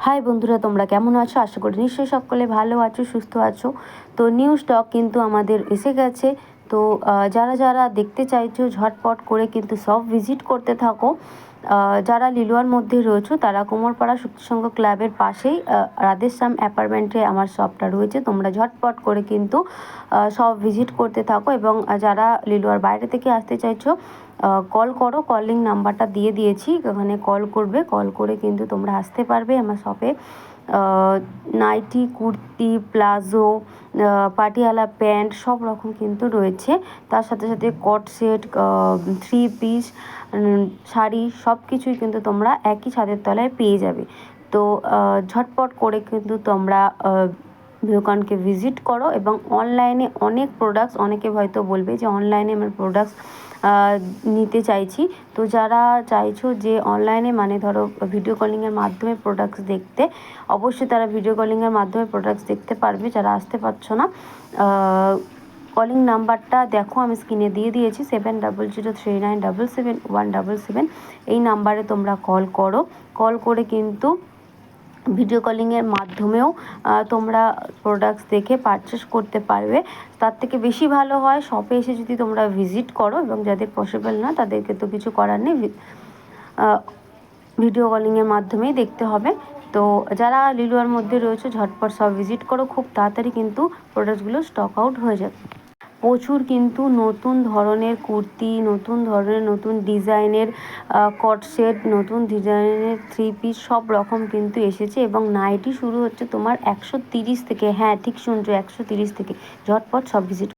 High বন্ধুরা, তোমরা কেমন আছো? আশা করি নিশ্চয়ই সকলে ভালো আছো, সুস্থ আছো। তো নিউ স্টক কিন্তু আমাদের এসে গেছে। তো যারা যারা দেখতে চাইছো ঝটপট করে কিন্তু সব ভিজিট করতে থাকো। যারা লিলুয়ার মধ্যে রয়েছো তারা কোমরপাড়া শক্তিসংঘ ক্লাবের পাশেই রাধেশ্যাম অ্যাপার্টমেন্টে আমার শপটা রয়েছে। তোমরা ঝটপট করে কিন্তু সব ভিজিট করতে থাকো, এবং যারা লিলুয়ার বাইরে থেকে আসতে চাইছো কল করো। কলিং নাম্বারটা দিয়ে দিয়েছি, ওখানে কল করবে। কল করে কিন্তু তোমরা আসতে পারবে আমার শপে। Nightie, kurti, palazzo, Patiala pant সব রকম কিন্তু রয়েছে। তার সাথে সাথে কট সেট, থ্রি পিস, শাড়ি সব কিছুই কিন্তু তোমরা একই ছাদের তলায় পেয়ে যাবে। তো ঝটপট করে কিন্তু তোমরা দোকানকে ভিজিট করো। এবং অনলাইনে অনেক প্রোডাক্টস, অনেকে হয়তো বলবে যে অনলাইনে আমার প্রোডাক্টস নিতে চাইছি। তো যারা চাইছো যে অনলাইনে মানে ধরো ভিডিও কলিংয়ের মাধ্যমে প্রোডাক্টস দেখতে, অবশ্যই তারা ভিডিও কলিংয়ের মাধ্যমে প্রোডাক্টস দেখতে পারবে। যারা আসতে পারছো না, কলিং নাম্বারটা দেখো আমি স্ক্রিনে দিয়ে দিয়েছি, 7003977177। এই নাম্বারে তোমরা কল করো। কল করে কিন্তু ভিডিও কলিংয়ের মাধ্যমেও তোমরা প্রোডাক্টস দেখে পারচেস করতে পারবে। তার থেকে বেশি ভালো হয় শপে এসে যদি তোমরা ভিজিট করো, এবং যাদের পসিবল না তাদেরকে তো কিছু করার নেই, ভিডিও কলিংয়ের মাধ্যমেই দেখতে হবে। তো যারা লিলুয়ার মধ্যে রয়েছে ঝটপট সব ভিজিট করো, খুব তাড়াতাড়ি কিন্তু প্রোডাক্টসগুলো স্টক আউট হয়ে যাবে। প্রচুর কিন্তু নতুন ধরনের কুর্তি, নতুন ধরনের নতুন ডিজাইনের কট সেট, নতুন ডিজাইনের থ্রি পিস সব রকম কিন্তু এসেছে। এবং নাইটি শুরু হচ্ছে তোমার 130 থেকে। হ্যাঁ ঠিক শুনছো, 130 থেকে। ঝটপট সব ভিজিট